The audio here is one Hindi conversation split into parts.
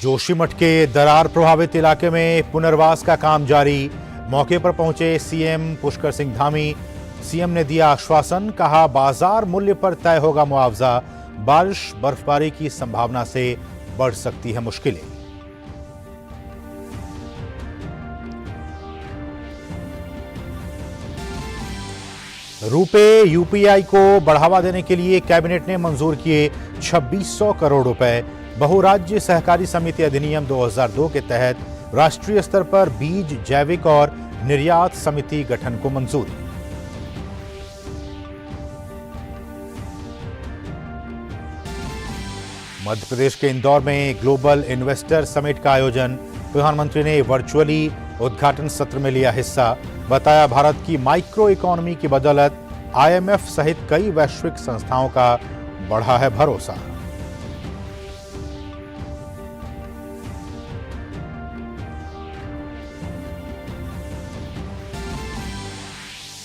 जोशीमठ के दरार प्रभावित इलाके में पुनर्वास का काम जारी। मौके पर पहुंचे सीएम पुष्कर सिंह धामी। सीएम ने दिया आश्वासन, कहा बाजार मूल्य पर तय होगा मुआवजा। बारिश बर्फबारी की संभावना से बढ़ सकती है मुश्किलें। रुपे यूपीआई को बढ़ावा देने के लिए कैबिनेट ने मंजूर किए 2600 करोड़ रुपए। बहुराज्य सहकारी समिति अधिनियम 2002 के तहत राष्ट्रीय स्तर पर बीज, जैविक और निर्यात समिति गठन को मंजूरी। मध्य प्रदेश के इंदौर में ग्लोबल इन्वेस्टर समिट का आयोजन। प्रधानमंत्री ने वर्चुअली उद्घाटन सत्र में लिया हिस्सा। बताया भारत की माइक्रो इकोनॉमी की बदौलत आईएमएफ सहित कई वैश्विक संस्थाओं का बढ़ा है भरोसा।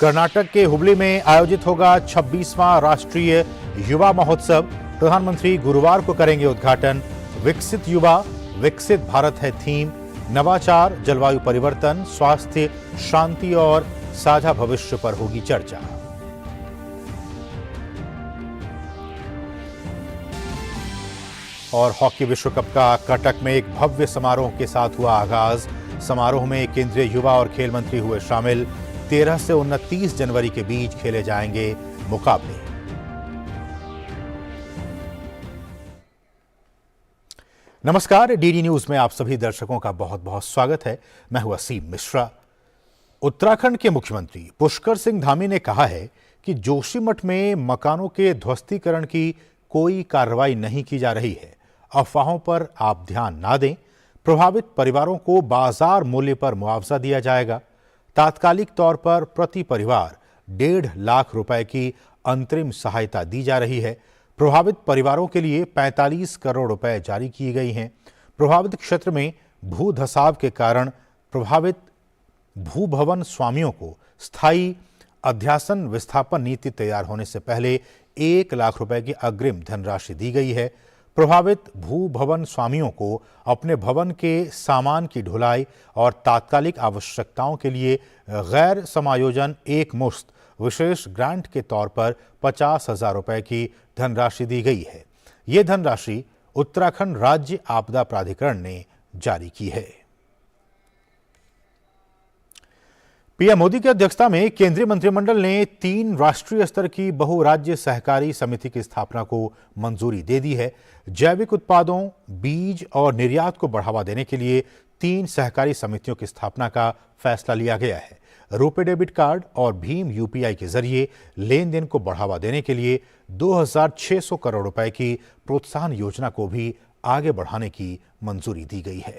कर्नाटक के हुबली में आयोजित होगा 26वां राष्ट्रीय युवा महोत्सव। प्रधानमंत्री गुरुवार को करेंगे उद्घाटन। विकसित युवा विकसित भारत है थीम। नवाचार, जलवायु परिवर्तन, स्वास्थ्य, शांति और साझा भविष्य पर होगी चर्चा। और हॉकी विश्व कप का कटक में एक भव्य समारोह के साथ हुआ आगाज। समारोह में केंद्रीय युवा और खेल मंत्री हुए शामिल। 13 से 29 जनवरी के बीच खेले जाएंगे मुकाबले। नमस्कार, डीडी न्यूज में आप सभी दर्शकों का बहुत बहुत स्वागत है। मैं हूं असीम मिश्रा। उत्तराखंड के मुख्यमंत्री पुष्कर सिंह धामी ने कहा है कि जोशीमठ में मकानों के ध्वस्तीकरण की कोई कार्रवाई नहीं की जा रही है। अफवाहों पर आप ध्यान ना दें। प्रभावित परिवारों को बाजार मूल्य पर मुआवजा दिया जाएगा। तात्कालिक तौर पर प्रति परिवार 1.5 लाख रुपए की अंतरिम सहायता दी जा रही है। प्रभावित परिवारों के लिए 45 करोड़ रुपए जारी की गई हैं। प्रभावित क्षेत्र में भू धसाव के कारण प्रभावित भू भवन स्वामियों को स्थायी अध्यासन विस्थापन नीति तैयार होने से पहले 1 लाख रुपए की अग्रिम धनराशि दी गई है। प्रभावित भू भवन स्वामियों को अपने भवन के सामान की ढुलाई और तात्कालिक आवश्यकताओं के लिए गैर समायोजन एक मुश्त विशेष ग्रांट के तौर पर 50,000 रुपए की धनराशि दी गई है। ये धनराशि उत्तराखंड राज्य आपदा प्राधिकरण ने जारी की है। पीएम मोदी की अध्यक्षता में केंद्रीय मंत्रिमंडल ने 3 राष्ट्रीय स्तर की बहुराज्य सहकारी समिति की स्थापना को मंजूरी दे दी है। जैविक उत्पादों, बीज और निर्यात को बढ़ावा देने के लिए 3 सहकारी समितियों की स्थापना का फैसला लिया गया है। रुपे डेबिट कार्ड और भीम यूपीआई के जरिए लेन देन को बढ़ावा देने के लिए 2600 करोड़ रुपए की प्रोत्साहन योजना को भी आगे बढ़ाने की मंजूरी दी गई है।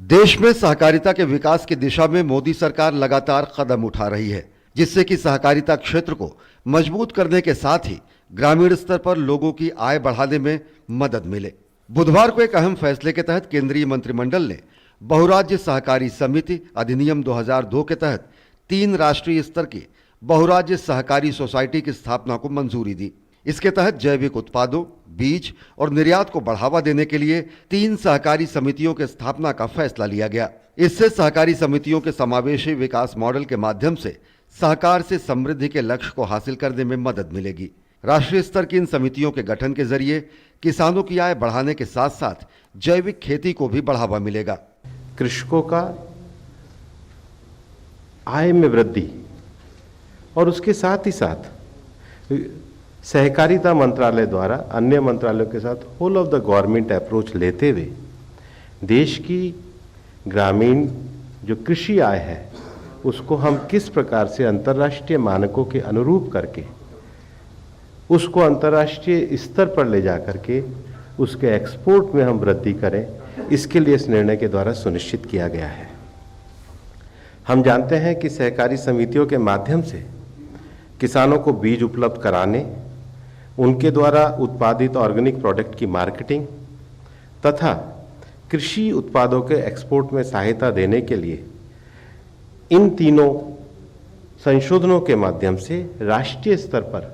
देश में सहकारिता के विकास की दिशा में मोदी सरकार लगातार कदम उठा रही है, जिससे कि सहकारिता क्षेत्र को मजबूत करने के साथ ही ग्रामीण स्तर पर लोगों की आय बढ़ाने में मदद मिले। बुधवार को एक अहम फैसले के तहत केंद्रीय मंत्रिमंडल ने बहुराज्य सहकारी समिति अधिनियम 2002 के तहत 3 राष्ट्रीय स्तर की बहुराज्य सहकारी सोसाइटी की स्थापना को मंजूरी दी। इसके तहत जैविक उत्पादों, बीज और निर्यात को बढ़ावा देने के लिए 3 सहकारी समितियों के स्थापना का फैसला लिया गया। इससे सहकारी समितियों के समावेशी विकास मॉडल के माध्यम से सहकार से समृद्धि के लक्ष्य को हासिल करने में मदद मिलेगी। राष्ट्रीय स्तर की इन समितियों के गठन के जरिए किसानों की आय बढ़ाने के साथ साथ जैविक खेती को भी बढ़ावा मिलेगा। कृषकों का आय में वृद्धि और उसके साथ ही साथ सहकारिता मंत्रालय द्वारा अन्य मंत्रालयों के साथ whole of the government approach लेते हुए देश की ग्रामीण जो कृषि आय है उसको हम किस प्रकार से अंतर्राष्ट्रीय मानकों के अनुरूप करके उसको अंतर्राष्ट्रीय स्तर पर ले जा करके उसके एक्सपोर्ट में हम वृद्धि करें, इसके लिए इस निर्णय के द्वारा सुनिश्चित किया गया है। हम जानते हैं कि सहकारी समितियों के माध्यम से किसानों को बीज उपलब्ध कराने, उनके द्वारा उत्पादित ऑर्गेनिक प्रोडक्ट की मार्केटिंग तथा कृषि उत्पादों के एक्सपोर्ट में सहायता देने के लिए इन तीनों संशोधनों के माध्यम से राष्ट्रीय स्तर पर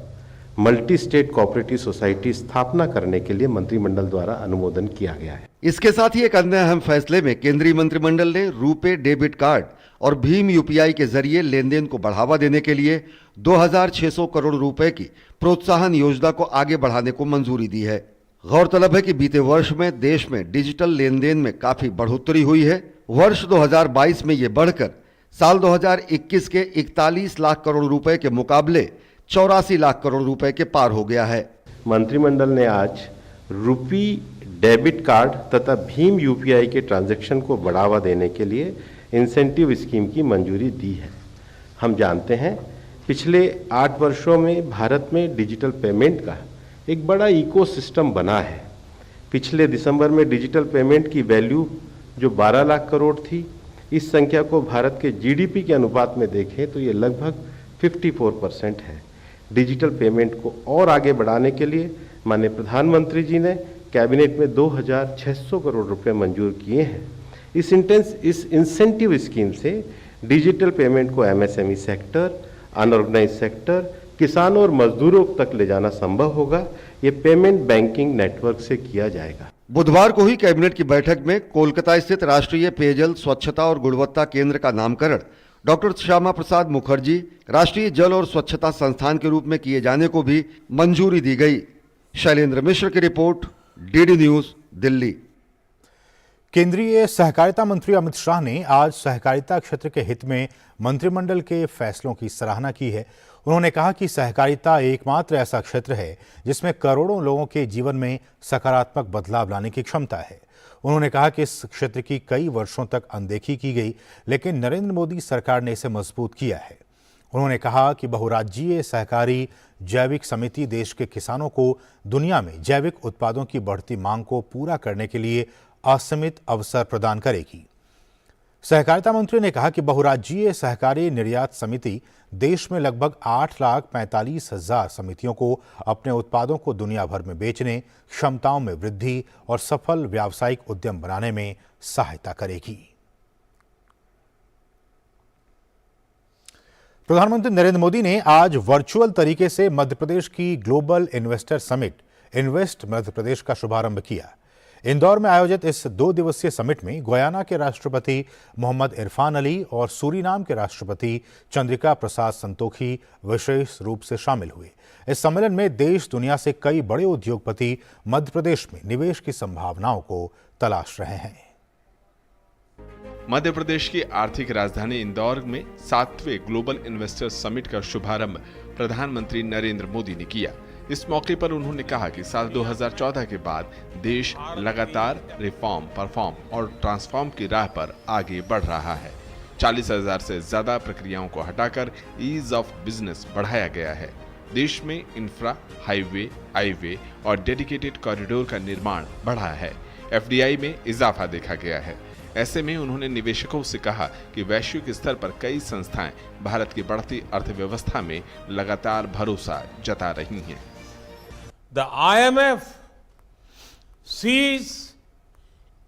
मल्टी स्टेट कोऑपरेटिव सोसाइटी स्थापना करने के लिए मंत्रिमंडल द्वारा अनुमोदन किया गया है। इसके साथ ही एक अन्य अहम फैसले में केंद्रीय मंत्रिमंडल ने रुपे डेबिट कार्ड और भीम यूपीआई के जरिए लेन देन को बढ़ावा देने के लिए 2600 करोड़ रुपए की प्रोत्साहन योजना को आगे बढ़ाने को मंजूरी दी है। गौरतलब है कि बीते वर्ष में देश में डिजिटल लेन देन में काफी बढ़ोतरी हुई है। वर्ष 2022 में ये बढ़कर साल 2021 के 41 लाख करोड़ रुपए के मुकाबले 84 लाख करोड़ रुपए के पार हो गया है। मंत्रिमंडल ने आज रुपी डेबिट कार्ड तथा भीम यूपीआई के ट्रांजैक्शन को बढ़ावा देने के लिए इंसेंटिव स्कीम की मंजूरी दी है। हम जानते हैं पिछले 8 वर्षों में भारत में डिजिटल पेमेंट का एक बड़ा इकोसिस्टम बना है। पिछले दिसंबर में डिजिटल पेमेंट की वैल्यू जो 12 लाख करोड़ थी, इस संख्या को भारत के जीडीपी के अनुपात में देखें तो ये लगभग 54% है। डिजिटल पेमेंट को और आगे बढ़ाने के लिए माननीय प्रधानमंत्री जी ने कैबिनेट में 2600 करोड़ रुपए मंजूर किए हैं। इस इंसेंटिव स्कीम से डिजिटल पेमेंट को एमएसएमई सेक्टर, अनऑर्गेनाइज सेक्टर, किसानों और मजदूरों तक ले जाना संभव होगा। ये पेमेंट बैंकिंग नेटवर्क से किया जाएगा। बुधवार को ही कैबिनेट की बैठक में कोलकाता स्थित राष्ट्रीय पेयजल स्वच्छता और गुणवत्ता केंद्र का नामकरण डॉक्टर श्यामा प्रसाद मुखर्जी राष्ट्रीय जल और स्वच्छता संस्थान के रूप में किए जाने को भी मंजूरी दी गई। शैलेंद्र मिश्र की रिपोर्ट, डीडी न्यूज, दिल्ली। केंद्रीय सहकारिता मंत्री अमित शाह ने आज सहकारिता क्षेत्र के हित में मंत्रिमंडल के फैसलों की सराहना की है। उन्होंने कहा कि सहकारिता एकमात्र ऐसा क्षेत्र है जिसमें करोड़ों लोगों के जीवन में सकारात्मक बदलाव लाने की क्षमता है। उन्होंने कहा कि इस क्षेत्र की कई वर्षों तक अनदेखी की गई, लेकिन नरेंद्र मोदी सरकार ने इसे मजबूत किया है। उन्होंने कहा कि बहुराज्यीय सहकारी जैविक समिति देश के किसानों को दुनिया में जैविक उत्पादों की बढ़ती मांग को पूरा करने के लिए असीमित अवसर प्रदान करेगी। सहकारिता मंत्री ने कहा कि बहुराज्यीय सहकारी निर्यात समिति देश में लगभग 8,45,000 समितियों को अपने उत्पादों को दुनिया भर में बेचने, क्षमताओं में वृद्धि और सफल व्यावसायिक उद्यम बनाने में सहायता करेगी। प्रधानमंत्री नरेंद्र मोदी ने आज वर्चुअल तरीके से मध्य प्रदेश की global investor summit invest Madhya Pradesh का शुभारंभ किया। इंदौर में आयोजित इस 2 दिवसीय समिट में गुयाना के राष्ट्रपति मोहम्मद इरफान अली और सूरीनाम के राष्ट्रपति चंद्रिका प्रसाद संतोखी विशेष रूप से शामिल हुए। इस सम्मेलन में देश दुनिया से कई बड़े उद्योगपति मध्य प्रदेश में निवेश की संभावनाओं को तलाश रहे हैं। मध्य प्रदेश की आर्थिक राजधानी इंदौर में 7वें ग्लोबल इन्वेस्टर समिट का शुभारंभ प्रधानमंत्री नरेंद्र मोदी ने किया। इस मौके पर उन्होंने कहा कि साल 2014 के बाद देश लगातार रिफॉर्म, परफॉर्म और ट्रांसफॉर्म की राह पर आगे बढ़ रहा है। 40,000 से ज्यादा प्रक्रियाओं को हटाकर ईज ऑफ बिजनेस बढ़ाया गया है। देश में इंफ्रा, हाईवे, आईवे और डेडिकेटेड कॉरिडोर का निर्माण बढ़ा है। एफडीआई में इजाफा देखा गया है। ऐसे में उन्होंने निवेशकों से कहा कि वैश्विक स्तर पर कई संस्थाएं भारत की बढ़ती अर्थव्यवस्था में लगातार भरोसा जता रही हैं। The IMF sees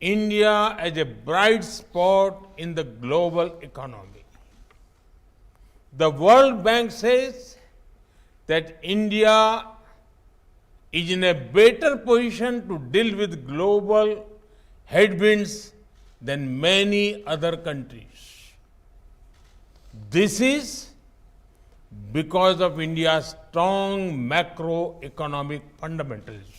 India as a bright spot in the global economy. The World Bank says that India is in a better position to deal with global headwinds than many other countries. This is because of India's strong macroeconomic fundamentals.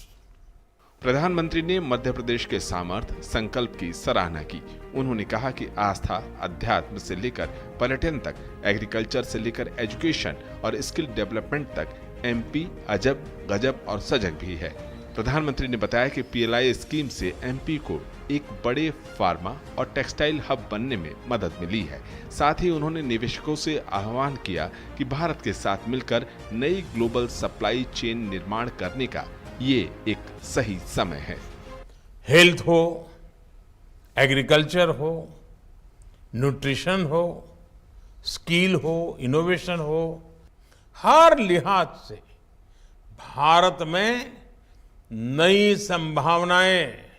प्रधानमंत्री ने मध्य प्रदेश के सामर्थ्य, संकल्प की सराहना की। उन्होंने कहा कि आस्था, अध्यात्म से लेकर पर्यटन तक, एग्रीकल्चर से लेकर एजुकेशन और स्किल डेवलपमेंट तक एमपी अजब, गजब और सजग भी है। प्रधानमंत्री ने बताया कि पीएलआई स्कीम से एमपी को एक बड़े फार्मा और टेक्सटाइल हब बनने में मदद मिली है। साथ ही उन्होंने निवेशकों से आह्वान किया कि भारत के साथ मिलकर नई ग्लोबल सप्लाई चेन निर्माण करने का ये एक सही समय है। हेल्थ हो, एग्रीकल्चर हो, न्यूट्रिशन हो, स्किल हो, इनोवेशन हो, हर लिहाज से भारत में नई संभावनाएं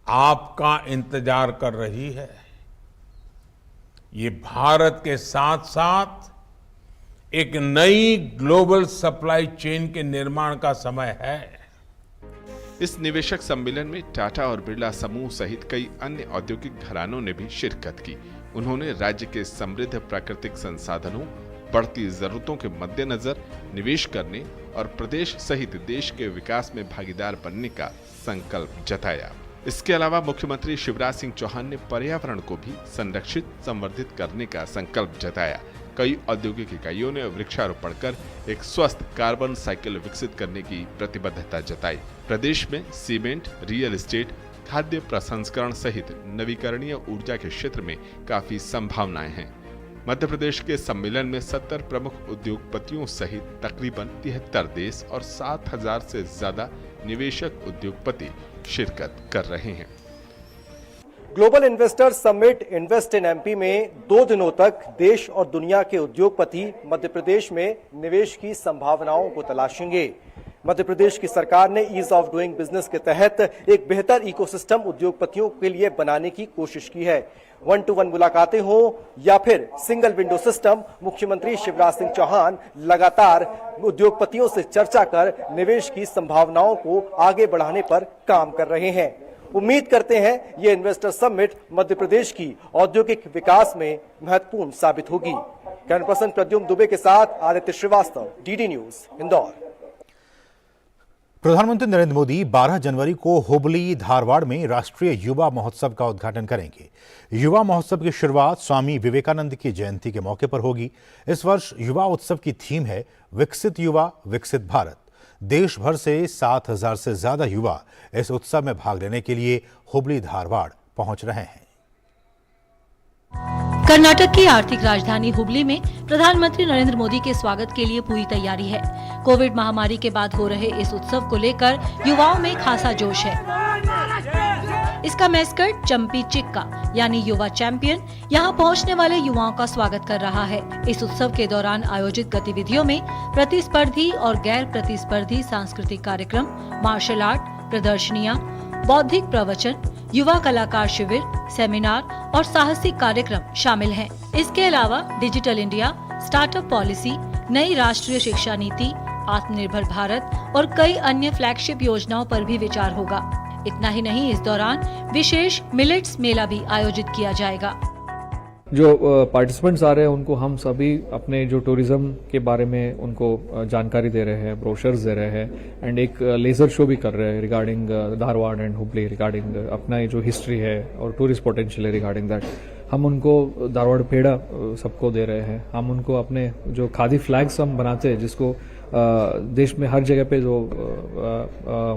आपका इंतजार कर रही है। ये भारत के साथ साथ एक नई ग्लोबल सप्लाई चेन के निर्माण का समय है। इस निवेशक सम्मेलन में टाटा और बिरला समूह सहित कई अन्य औद्योगिक घरानों ने भी शिरकत की। उन्होंने राज्य के समृद्ध प्राकृतिक संसाधनों, बढ़ती जरूरतों के मद्देनजर निवेश करने और प्रदेश सहित देश के विकास में भागीदार बनने का संकल्प जताया। इसके अलावा मुख्यमंत्री शिवराज सिंह चौहान ने पर्यावरण को भी संरक्षित, संवर्धित करने का संकल्प जताया। कई औद्योगिक इकाइयों ने वृक्षारोपण कर एक स्वस्थ कार्बन साइकिल विकसित करने की प्रतिबद्धता जताई। प्रदेश में सीमेंट, रियल एस्टेट, खाद्य प्रसंस्करण सहित नवीकरणीय ऊर्जा के क्षेत्र में काफी संभावनाएं हैं। मध्य प्रदेश के सम्मेलन में 70 प्रमुख उद्योगपतियों सहित तकरीबन 73 देश और 7,000 से ज्यादा निवेशक उद्योगपति शिरकत कर रहे हैं। Global investor summit invest in MP में 2 दिनों तक देश और दुनिया के उद्योगपति मध्य प्रदेश में निवेश की संभावनाओं को तलाशेंगे। मध्य प्रदेश की सरकार ने ईज ऑफ डूइंग बिजनेस के तहत एक बेहतर इकोसिस्टम उद्योगपतियों के लिए बनाने की कोशिश की है। 1-to-1 मुलाकातें हो या फिर सिंगल विंडो सिस्टम, मुख्यमंत्री शिवराज सिंह चौहान लगातार उद्योगपतियों से चर्चा कर निवेश की संभावनाओं को आगे बढ़ाने पर काम कर रहे हैं। उम्मीद करते हैं ये इन्वेस्टर समिट मध्य प्रदेश की औद्योगिक विकास में महत्वपूर्ण साबित होगी। कैमरा पर्सन प्रद्युम्न दुबे के साथ आदित्य श्रीवास्तव, डीडी न्यूज, इंदौर। प्रधानमंत्री नरेंद्र मोदी 12 जनवरी को हुबली, धारवाड़ में राष्ट्रीय युवा महोत्सव का उद्घाटन करेंगे। युवा महोत्सव की शुरुआत स्वामी विवेकानंद की जयंती के मौके पर होगी। इस वर्ष युवा उत्सव की थीम है विकसित युवा, विकसित भारत। देश भर से 7,000 से ज्यादा युवा इस उत्सव में भाग लेने के लिए हुबली, धारवाड़ पहुंच रहे हैं। कर्नाटक की आर्थिक राजधानी हुबली में प्रधानमंत्री नरेंद्र मोदी के स्वागत के लिए पूरी तैयारी है। कोविड महामारी के बाद हो रहे इस उत्सव को लेकर युवाओं में खासा जोश है। इसका मैस्कट चंपी चिक्का यानी युवा चैंपियन यहां पहुंचने वाले युवाओं का स्वागत कर रहा है। इस उत्सव के दौरान आयोजित गतिविधियों में प्रतिस्पर्धी और गैर प्रतिस्पर्धी सांस्कृतिक कार्यक्रम, मार्शल आर्ट प्रदर्शनियां, बौद्धिक प्रवचन, युवा कलाकार शिविर, सेमिनार और साहसिक कार्यक्रम शामिल हैं। इसके अलावा डिजिटल इंडिया, स्टार्टअप पॉलिसी, नई राष्ट्रीय शिक्षा नीति, आत्मनिर्भर भारत और कई अन्य फ्लैगशिप योजनाओं पर भी विचार होगा। इतना ही नहीं, इस दौरान विशेष मिलेट्स मेला भी आयोजित किया जाएगा। जो पार्टिसिपेंट्स आ रहे हैं उनको हम सभी अपने जो टूरिज्म के बारे में उनको जानकारी दे रहे हैं, ब्रोशर्स दे रहे हैं एंड एक लेजर शो भी कर रहे हैं regarding Dharwad and Hubli, regarding अपना जो हिस्ट्री है और टूरिस्ट पोटेंशियल है रिगार्डिंग दैट। हम उनको धारवाड़ पेड़ा सबको दे रहे हैं। हम उनको अपने जो खादी फ्लैग्स हम बनाते हैं, जिसको देश में हर जगह पे जो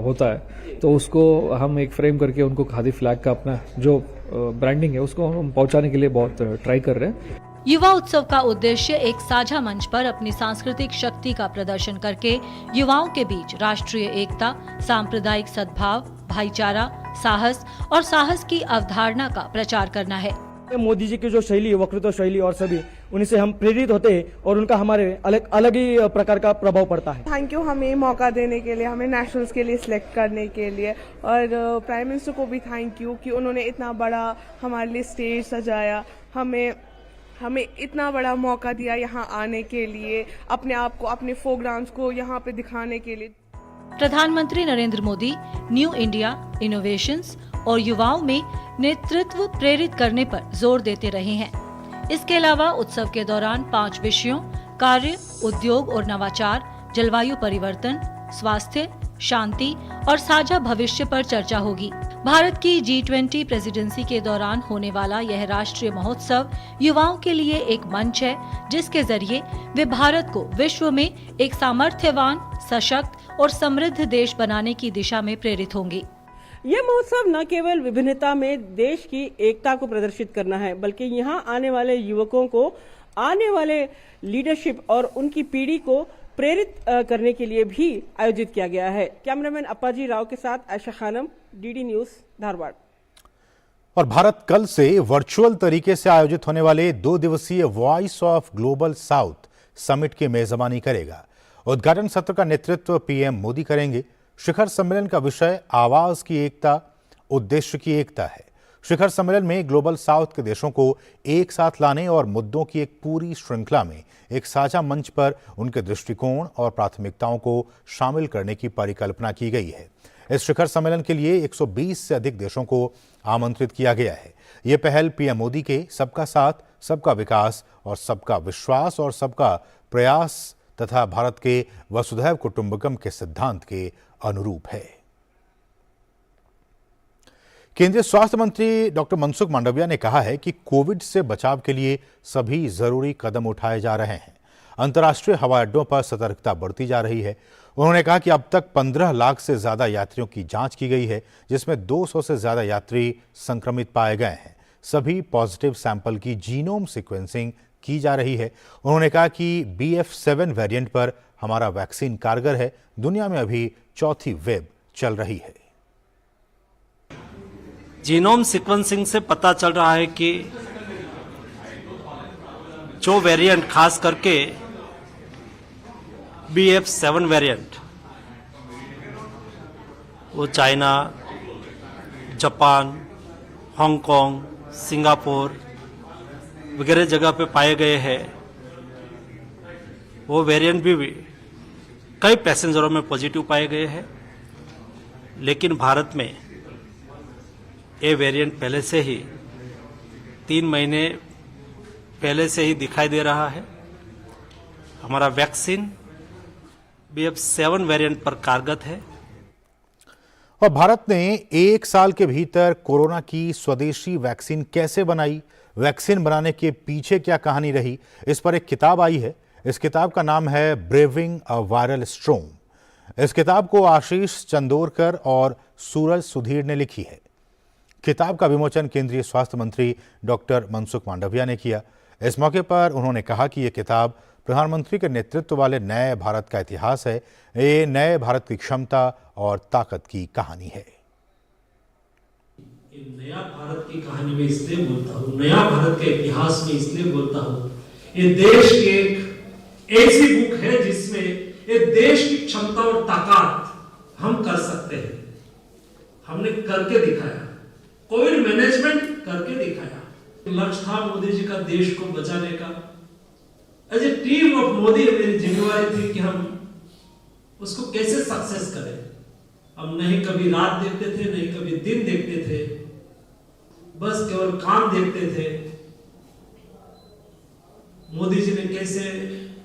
होता है, तो उसको हम एक फ्रेम करके उनको खादी फ्लैग का अपना जो ब्रांडिंग है उसको हम पहुंचाने के लिए बहुत ट्राई कर रहे हैं। युवा उत्सव का उद्देश्य एक साझा मंच पर अपनी सांस्कृतिक शक्ति का प्रदर्शन करके युवाओं के बीच राष्ट्रीय एकता, सांप्रदायिक सद्भाव, भाईचारा, साहस और साहस की अवधारणा का प्रचार करना है। मोदी जी की जो शैली, वक्तृत्व शैली और सभी उन्हीं से हम प्रेरित होते हैं और उनका हमारे अलग ही प्रकार का प्रभाव पड़ता है। थैंक यू हमें मौका देने के लिए, हमें नेशनल्स के लिए सिलेक्ट करने के लिए, और प्राइम मिनिस्टर को भी थैंक यू कि उन्होंने इतना बड़ा हमारे लिए स्टेज सजाया, हमें इतना बड़ा मौका दिया यहाँ आने के लिए, अपने आप को, अपने प्रोग्राम्स को यहाँ पे दिखाने के लिए। प्रधानमंत्री Narendra Modi new India, innovations और युवाओं में नेतृत्व प्रेरित करने पर जोर देते रहे हैं। इसके अलावा उत्सव के दौरान 5 विषयों कार्य, उद्योग और नवाचार, जलवायु परिवर्तन, स्वास्थ्य, शांति और साझा भविष्य पर चर्चा होगी। भारत की G20 प्रेसिडेंसी के दौरान होने वाला यह राष्ट्रीय महोत्सव युवाओं के लिए एक मंच है, जिसके जरिए वे भारत को विश्व में एक सामर्थ्यवान, सशक्त और समृद्ध देश बनाने की दिशा में प्रेरित होंगे। ये महोत्सव न केवल विभिन्नता में देश की एकता को प्रदर्शित करना है, बल्कि यहाँ आने वाले युवकों को आने वाले लीडरशिप और उनकी पीढ़ी को प्रेरित करने के लिए भी आयोजित किया गया है। कैमरामैन अप्पाजी राव के साथ आयशा खानम, डीडी न्यूज, धारवाड़। और भारत कल से वर्चुअल तरीके से आयोजित होने वाले 2 दिवसीय voice of global south summit की मेजबानी करेगा। उद्घाटन सत्र का नेतृत्व पीएम मोदी करेंगे। शिखर सम्मेलन का विषय आवाज की एकता, उद्देश्य की एकता है। शिखर सम्मेलन में ग्लोबल साउथ के देशों को एक साथ लाने और मुद्दों की एक पूरी श्रृंखला में एक साझा मंच पर उनके दृष्टिकोण और प्राथमिकताओं को शामिल करने की परिकल्पना की गई है। इस शिखर सम्मेलन के लिए 120 से अधिक देशों को आमंत्रित किया गया है। ये पहल पीएम मोदी के सबका साथ, सबका विकास और सबका विश्वास और सबका प्रयास तथा भारत के वसुधैव कुटुंबकम के सिद्धांत के अनुरूप है। केंद्रीय स्वास्थ्य मंत्री डॉक्टर मनसुख मांडविया ने कहा है कि कोविड से बचाव के लिए सभी जरूरी कदम उठाए जा रहे हैं। अंतर्राष्ट्रीय हवाई अड्डों पर सतर्कता बढ़ती जा रही है। उन्होंने कहा कि अब तक 15 लाख से ज्यादा यात्रियों की जांच की गई है, जिसमें 200 से ज्यादा यात्री संक्रमित पाए गए हैं। सभी पॉजिटिव सैंपल की जीनोम सीक्वेंसिंग की जा रही है। उन्होंने कहा कि BF7 वेरिएंट पर हमारा वैक्सीन कारगर है। दुनिया में अभी चौथी वेव चल रही है। जीनोम सीक्वेंसिंग से पता चल रहा है कि जो वेरिएंट, खास करके BF7 वेरिएंट, वो चाइना, जापान, हांगकांग, सिंगापुर वगैरह जगह पे पाए गए हैं। वो वेरिएंट भी कई पैसेंजरों में पॉजिटिव पाए गए हैं, लेकिन भारत में ये वेरिएंट पहले से ही 3 महीने पहले से ही दिखाई दे रहा है। हमारा वैक्सीन BF7 वेरिएंट पर कारगर है। और भारत ने 1 साल के भीतर कोरोना की स्वदेशी वैक्सीन कैसे बनाई, वैक्सीन बनाने के पीछे क्या कहानी रही, इस पर एक किताब आई है। इस किताब का नाम है ब्रेविंग अ वायरल स्टॉर्म। इस किताब को आशीष चंदोरकर और सूरज सुधीर ने लिखी है। किताब का विमोचन केंद्रीय स्वास्थ्य मंत्री डॉक्टर मनसुख मांडविया ने किया। इस मौके पर उन्होंने कहा कि यह किताब प्रधानमंत्री के नेतृत्व वाले नए भारत का इतिहास है। ये नए भारत की क्षमता और ताकत की कहानी है। नया भारत की कहानी में इसलिए बोलता हूँ, नया भारत के इतिहास में इसलिए बोलता हूँ, ये देश की एक ऐसी बुक है जिसमें ये देश की क्षमता और ताकत हम कर सकते हैं। हमने करके दिखाया, कोविड मैनेजमेंट करके दिखाया। लक्ष्य था मोदी जी का देश को बचाने का। As a team of Modi मेरी जिम्मेवारी थी कि हम उसको कैसे सक्सेस करें। हम नहीं कभी रात देखते थे, नहीं कभी दिन देखते थे, बस केवल काम देखते थे। मोदी जी ने कैसे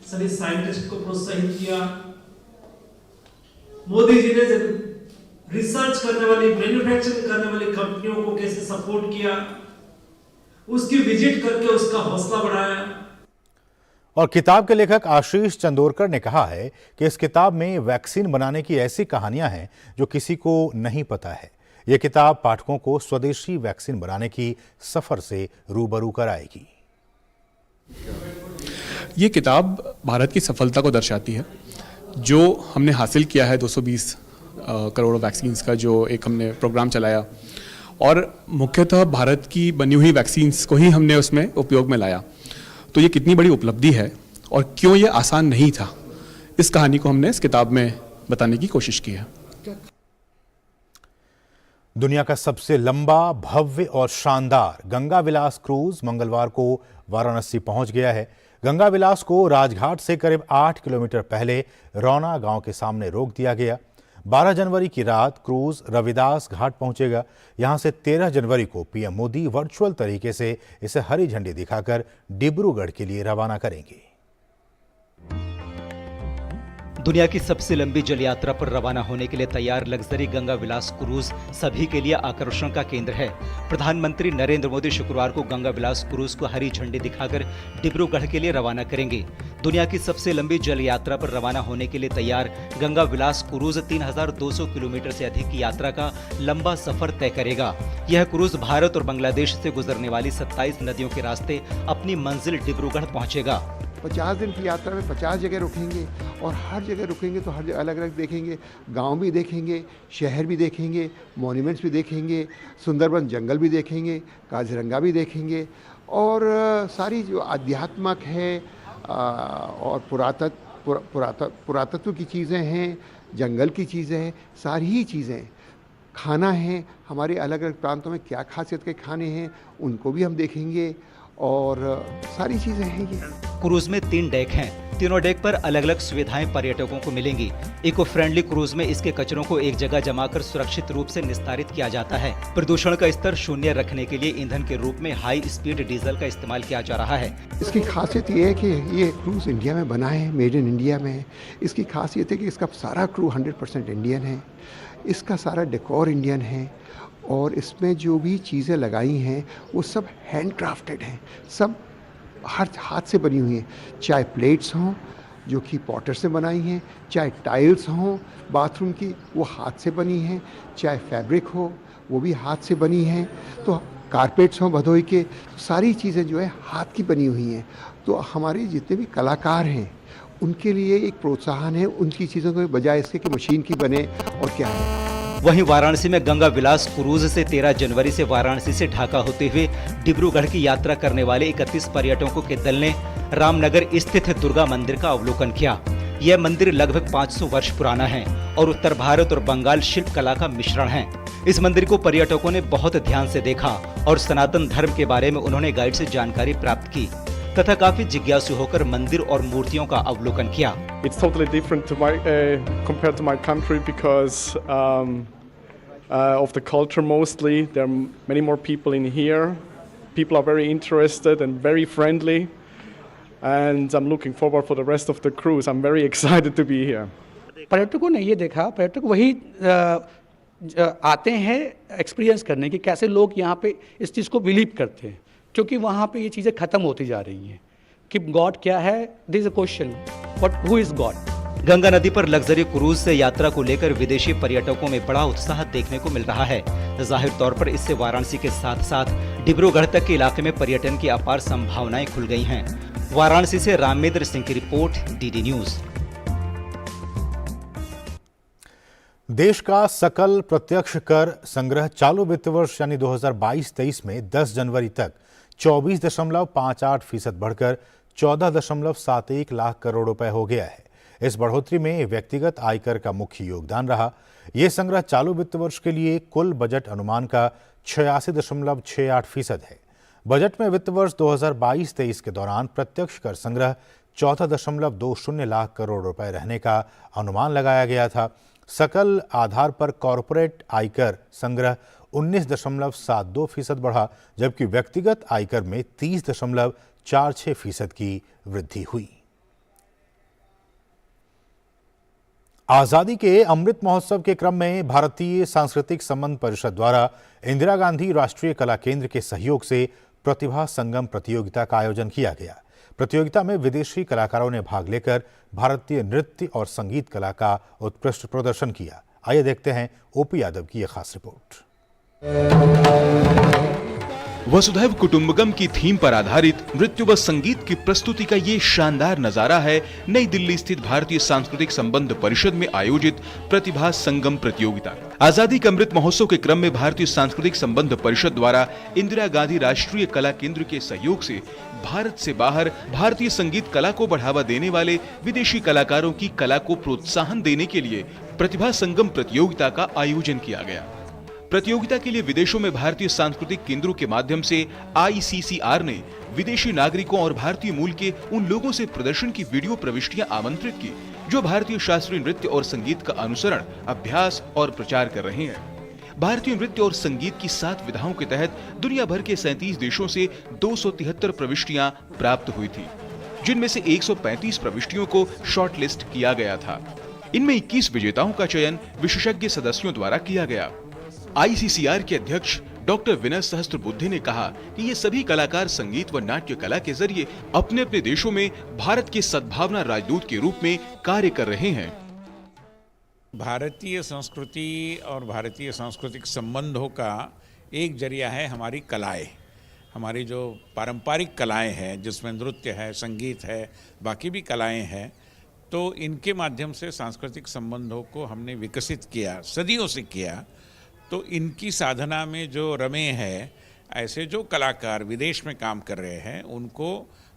सभी साइंटिस्ट को प्रोत्साहित किया, मोदी जी ने रिसर्च करने वाली, मैन्युफैक्चरिंग करने वाली कंपनियों को कैसे सपोर्ट किया, उसकी विजिट करके उसका हौसला बढ़ाया। और किताब के लेखक आशीष चंदोरकर ने कहा है कि इस किताब में वैक्सीन बनाने की ऐसी कहानियां हैं जो किसी को नहीं पता है। यह किताब पाठकों को स्वदेशी वैक्सीन बनाने की सफर से रूबरू कराएगी। ये किताब भारत की सफलता को दर्शाती है। जो हमने हासिल किया है 220 करोड़ वैक्सीन्स का जो एक हमने प्रोग्राम चलाया, और मुख्यतः भारत की बनी हुई वैक्सीन्स को ही हमने उसमें उपयोग में लाया, तो ये कितनी बड़ी उपलब्धि है और क्यों ये आसान नहीं था, इस कहानी को हमने इस किताब में बताने की कोशिश की है। दुनिया का सबसे लंबा, भव्य और शानदार गंगा विलास क्रूज मंगलवार को वाराणसी पहुंच गया है। गंगा विलास को राजघाट से करीब 8 किलोमीटर पहले रौना गांव के सामने रोक दिया गया। 12 जनवरी की रात क्रूज रविदास घाट पहुंचेगा। यहां से 13 जनवरी को पीएम मोदी वर्चुअल तरीके से इसे हरी झंडी दिखाकर डिब्रूगढ़ के लिए रवाना करेंगे। दुनिया की सबसे लंबी जल यात्रा पर रवाना होने के लिए तैयार लग्जरी गंगा विलास क्रूज सभी के लिए आकर्षण का केंद्र है। प्रधानमंत्री नरेंद्र मोदी शुक्रवार को गंगा विलास क्रूज को हरी झंडी दिखाकर डिब्रूगढ़ के लिए रवाना करेंगे। दुनिया की सबसे लंबी जल यात्रा पर रवाना होने के लिए तैयार गंगा विलास क्रूज 3200 किलोमीटर से अधिक की यात्रा का लंबा सफर तय करेगा। यह क्रूज भारत और बांग्लादेश से गुजरने वाली 27 नदियों के रास्ते अपनी मंजिल डिब्रूगढ़ पहुंचेगा। 50 दिन की यात्रा में 50 जगह रुकेंगे और हर जगह रुकेंगे तो हर जगह अलग अलग देखेंगे। गांव भी देखेंगे, शहर भी देखेंगे, मॉन्यूमेंट्स भी देखेंगे, सुंदरबन जंगल भी देखेंगे, काजीरंगा भी देखेंगे, और सारी जो आध्यात्मिक है और पुरातत्व की चीज़ें हैं, जंगल की चीज़ें हैं, सारी ही चीज़ें खाना है, हमारे अलग अलग प्रांतों में क्या खासियत के खाने हैं उनको भी हम देखेंगे और सारी चीज़ें हैं ये। क्रूज में 3 डेक हैं। तीनों डेक पर अलग अलग सुविधाएं पर्यटकों को मिलेंगी। इको फ्रेंडली क्रूज में इसके कचरों को एक जगह जमाकर सुरक्षित रूप से निस्तारित किया जाता है। प्रदूषण का स्तर शून्य रखने के लिए ईंधन के रूप में हाई स्पीड डीजल का इस्तेमाल किया जा रहा है। इसकी खासियत ये है कि ये क्रूज इंडिया में बना है, मेड इन इंडिया में है। इसकी खासियत है कि इसका सारा क्रू 100% इंडियन है, इसका सारा डेकोर इंडियन है और इसमें जो भी चीज़ें लगाई हैं वो सब हैंड क्राफ्टेड हैं, सब हर हाथ से बनी हुई हैं। चाहे प्लेट्स हों जो कि पॉटर से बनाई हैं, चाहे टाइल्स हों बाथरूम की वो हाथ से बनी हैं, चाहे फैब्रिक हो वो भी हाथ से बनी हैं, तो कारपेट्स हों भदोई के, तो सारी चीज़ें जो है हाथ की बनी हुई हैं। तो हमारे जितने भी कलाकार हैं उनके लिए एक प्रोत्साहन है उनकी चीज़ों के बजाय इसके कि मशीन की बने और क्या है। वहीं वाराणसी में गंगा विलास क्रूज से 13 जनवरी से वाराणसी से ढाका होते हुए डिब्रूगढ़ की यात्रा करने वाले 31 पर्यटकों के दल ने रामनगर स्थित दुर्गा मंदिर का अवलोकन किया। यह मंदिर लगभग 500 वर्ष पुराना है और उत्तर भारत और बंगाल शिल्प कला का मिश्रण है। इस मंदिर को पर्यटकों ने बहुत ध्यान से देखा और सनातन धर्म के बारे में उन्होंने गाइड से जानकारी प्राप्त की तथा काफी जिज्ञासु होकर मंदिर और मूर्तियों का अवलोकन किया। It's totally different to my compared to my country because of the culture mostly. There are many more people in here. People are very interested and very friendly, and I'm looking forward for the rest of the cruise. I'm very excited to be here. पर्यटकों ने ये देखा, पर्यटक वही आते हैं एक्सपीरियंस करने की कैसे लोग यहाँ पे इस चीज़ को बिलीव करते हैं, क्योंकि वहाँ पे ये चीज़ें ख़त्म होती जा रही हैं कि गॉड क्या है, this is a question, what who is God. Ganga नदी पर लग्जरी क्रूज से यात्रा को लेकर विदेशी पर्यटकों में बड़ा उत्साह देखने को मिल रहा है। जाहिर तौर पर इससे वाराणसी के साथ साथ डिब्रूगढ़ तक के इलाके में पर्यटन की अपार संभावनाएं खुल गई हैं। वाराणसी से रामेंद्र सिंह की रिपोर्ट, डीडी न्यूज। देश का सकल प्रत्यक्ष कर संग्रह चालू वित्त वर्ष यानी 2022-23 में 10 जनवरी तक 24.58% बढ़कर 14.71 लाख करोड़ रुपए हो गया है। इस बढ़ोतरी में व्यक्तिगत आयकर का मुख्य योगदान रहा। यह संग्रह चालू वित्त वर्ष के लिए कुल बजट अनुमान का 86.68% है। बजट में वित्त वर्ष 2022-23 के दौरान प्रत्यक्ष कर संग्रह 14.20 लाख करोड़ रुपए रहने का अनुमान लगाया गया था। सकल आधार पर कॉरपोरेट आयकर संग्रह 19.72% बढ़ा, जबकि व्यक्तिगत आयकर में 30.46% की वृद्धि हुई। आजादी के अमृत महोत्सव के क्रम में भारतीय सांस्कृतिक संबंध परिषद द्वारा इंदिरा गांधी राष्ट्रीय कला केंद्र के सहयोग से प्रतिभा संगम प्रतियोगिता का आयोजन किया गया। प्रतियोगिता में विदेशी कलाकारों ने भाग लेकर भारतीय नृत्य और संगीत कला का उत्कृष्ट प्रदर्शन किया। आइए देखते हैं ओपी यादव की यह खास रिपोर्ट। वसुधैव कुटुंबकम की थीम पर आधारित नृत्य व संगीत की प्रस्तुति का ये शानदार नजारा है नई दिल्ली स्थित भारतीय सांस्कृतिक संबंध परिषद में आयोजित प्रतिभा संगम प्रतियोगिता। आजादी के अमृत महोत्सव के क्रम में भारतीय सांस्कृतिक संबंध परिषद द्वारा इंदिरा गांधी राष्ट्रीय कला केंद्र के सहयोग से भारत से बाहर भारतीय संगीत कला को बढ़ावा देने वाले विदेशी कलाकारों की कला को प्रोत्साहन देने के लिए प्रतिभा संगम प्रतियोगिता का आयोजन किया गया। प्रतियोगिता के लिए विदेशों में भारतीय सांस्कृतिक केंद्रों के माध्यम से ICCR ने विदेशी नागरिकों और भारतीय मूल के उन लोगों से प्रदर्शन की वीडियो प्रविष्टियां आमंत्रित की जो भारतीय शास्त्रीय नृत्य और संगीत का अनुसरण, अभ्यास और प्रचार कर रहे हैं। भारतीय नृत्य और संगीत की 7 विधाओं के तहत दुनिया भर के 37 देशों से 273 प्रविष्टियां प्राप्त हुई थी, जिनमें से 135 प्रविष्टियों को शॉर्टलिस्ट किया गया था। इनमें 21 विजेताओं का चयन विशेषज्ञ सदस्यों द्वारा किया गया। ICCR के अध्यक्ष डॉक्टर विनय सहस्त्रबुद्धे ने कहा कि ये सभी कलाकार संगीत व नाट्य कला के जरिए अपने अपने देशों में भारत के सद्भावना राजदूत के रूप में कार्य कर रहे हैं। भारतीय संस्कृति और भारतीय सांस्कृतिक संबंधों का एक जरिया है हमारी कलाएं, हमारी जो पारंपरिक कलाएं हैं जिसमें नृत्य है, संगीत है, बाकी भी कलाएं हैं, तो इनके माध्यम से सांस्कृतिक संबंधों को हमने विकसित किया, सदियों से किया। तो इनकी साधना में जो रमे हैं, ऐसे जो कलाकार विदेश में काम कर रहे हैं उनको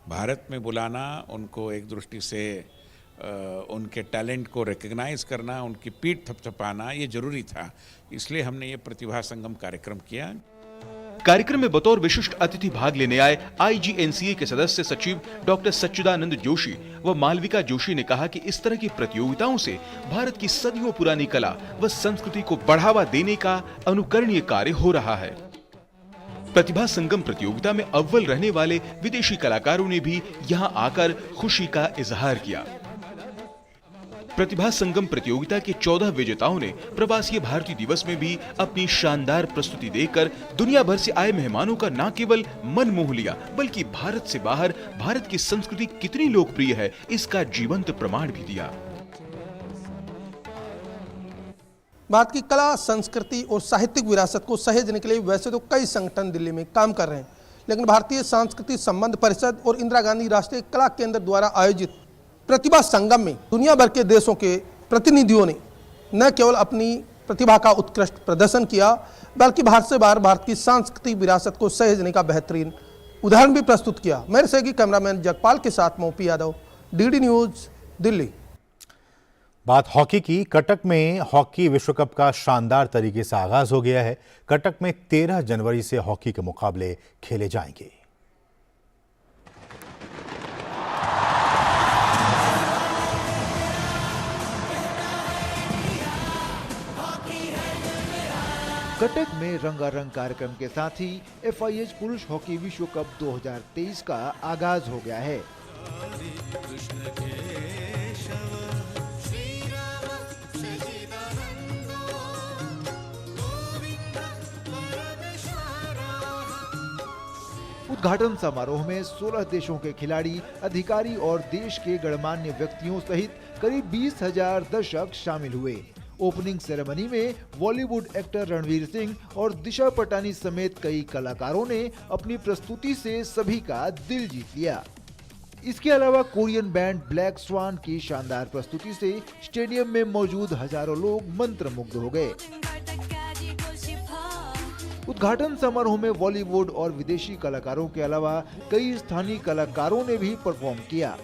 भारत में बुलाना, उनको एक दृष्टि से उनके टैलेंट को रिकग्नाइज करना, उनकी पीठ थपथपाना ये जरूरी था। इसलिए हमने ये प्रतिभा संगम कार्यक्रम किया। कार्यक्रम में बतौर विशिष्ट अतिथि भाग लेने आए IGNCA के सदस्य सचिव डॉक्टर सच्चिदानंद जोशी व मालविका जोशी ने कहा कि इस तरह की प्रतियोगिताओं से भारत की सदियों पुरानी कला व संस्कृति को बढ़ावा देने का अनुकरणीय कार्य हो रहा है। प्रतिभा संगम प्रतियोगिता में अव्वल रहने वाले विदेशी कलाकारों ने भी यहां आकर खुशी का इजहार किया। प्रतिभा संगम प्रतियोगिता के 14 विजेताओं ने प्रवासी भारतीय दिवस में भी अपनी शानदार प्रस्तुति देकर दुनिया भर से आए मेहमानों का न केवल मन मोह लिया, बल्कि भारत से बाहर भारत की संस्कृति कितनी लोकप्रिय है इसका जीवंत प्रमाण भी दिया। भारत की कला, संस्कृति और साहित्यिक विरासत को सहेजने के लिए वैसे तो कई संगठन दिल्ली में काम कर रहे हैं, लेकिन भारतीय सांस्कृतिक संबंध परिषद और इंदिरा गांधी राष्ट्रीय कला केंद्र द्वारा आयोजित प्रतिभा संगम में दुनिया भर के देशों के प्रतिनिधियों ने न केवल अपनी प्रतिभा का उत्कृष्ट प्रदर्शन किया, बल्कि भारत से बाहर भारत की सांस्कृतिक विरासत को सहेजने का बेहतरीन उदाहरण भी प्रस्तुत किया। मेरे सहयोगी कैमरामैन जगपाल के साथ मोपी यादव, DD न्यूज, दिल्ली। बात हॉकी की। कटक में हॉकी विश्व कप का शानदार तरीके से आगाज हो गया है। कटक में 13 जनवरी से हॉकी के मुकाबले खेले जाएंगे। कटक में रंगारंग कार्यक्रम के साथ ही FIH पुरुष हॉकी विश्व कप 2023 का आगाज हो गया है। उद्घाटन समारोह में 16 देशों के खिलाड़ी, अधिकारी और देश के गणमान्य व्यक्तियों सहित करीब 20,000 दर्शक शामिल हुए। ओपनिंग सेरेमनी में बॉलीवुड एक्टर रणवीर सिंह और दिशा पटानी समेत कई कलाकारों ने अपनी प्रस्तुति से सभी का दिल जीत लिया। इसके अलावा कोरियन बैंड ब्लैक स्वान की शानदार प्रस्तुति से स्टेडियम में मौजूद हजारों लोग मंत्रमुग्ध हो गए। उद्घाटन समारोह में बॉलीवुड और विदेशी कलाकारों के अलावा कई स्थानीय कलाकारों ने भी परफॉर्म किया।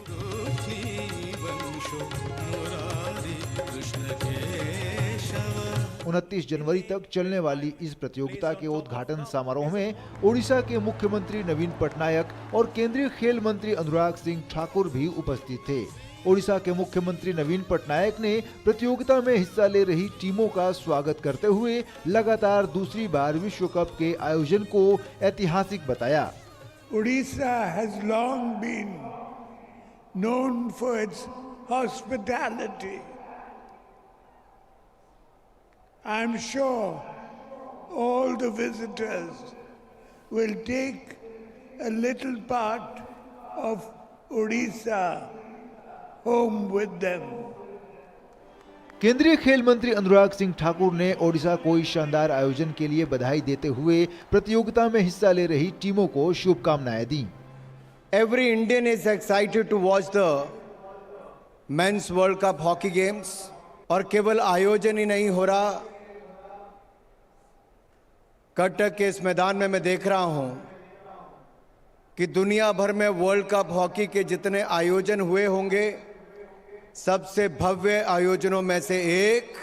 29 जनवरी तक चलने वाली इस प्रतियोगिता के उद्घाटन समारोह में ओडिशा के मुख्यमंत्री नवीन पटनायक और केंद्रीय खेल मंत्री अनुराग सिंह ठाकुर भी उपस्थित थे। ओडिशा के मुख्यमंत्री नवीन पटनायक ने प्रतियोगिता में हिस्सा ले रही टीमों का स्वागत करते हुए लगातार दूसरी बार विश्व कप के आयोजन को ऐतिहासिक बताया। Odisha has long been known for its hospitality. I'm sure all the visitors will take a little part of Odisha home with them. केंद्रीय खेल मंत्री अनुराग सिंह ठाकुर ने ओडिशा को इस शानदार आयोजन के लिए बधाई देते हुए प्रतियोगिता में हिस्सा ले रही टीमों को शुभकामनाएं दी। Every Indian is excited to watch the Men's World Cup Hockey Games और केवल आयोजन ही नहीं हो रहा, कटक के इस मैदान में मैं देख रहा हूं कि दुनिया भर में वर्ल्ड कप हॉकी के जितने आयोजन हुए होंगे, सबसे भव्य आयोजनों में से एक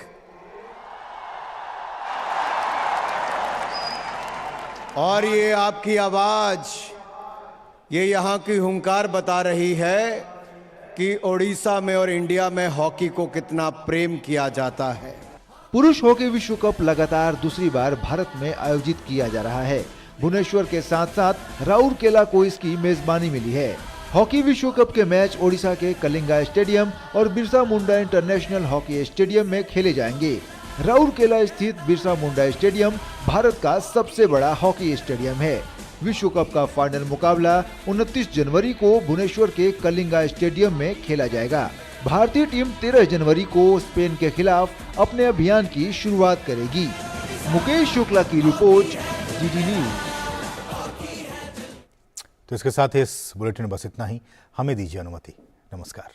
और ये आपकी आवाज, ये यहां की हुंकार बता रही है कि ओडिशा में और इंडिया में हॉकी को कितना प्रेम किया जाता है। पुरुष हॉकी विश्व कप लगातार दूसरी बार भारत में आयोजित किया जा रहा है। भुवनेश्वर के साथ साथ राउरकेला को इसकी मेजबानी मिली है। हॉकी विश्व कप के मैच ओडिशा के कलिंगा स्टेडियम और Birsa Munda international hockey stadium में खेले जाएंगे। राउरकेला स्थित बिरसा मुंडा स्टेडियम भारत का सबसे बड़ा हॉकी स्टेडियम है। विश्व कप का फाइनल मुकाबला 29 जनवरी को भुवनेश्वर के कलिंगा स्टेडियम में खेला जाएगा। भारतीय टीम 13 जनवरी को स्पेन के खिलाफ अपने अभियान की शुरुआत करेगी। मुकेश शुक्ला की रिपोर्ट, DD न्यूज। तो इसके साथ इस बुलेटिन में बस इतना ही। हमें दीजिए अनुमति। नमस्कार।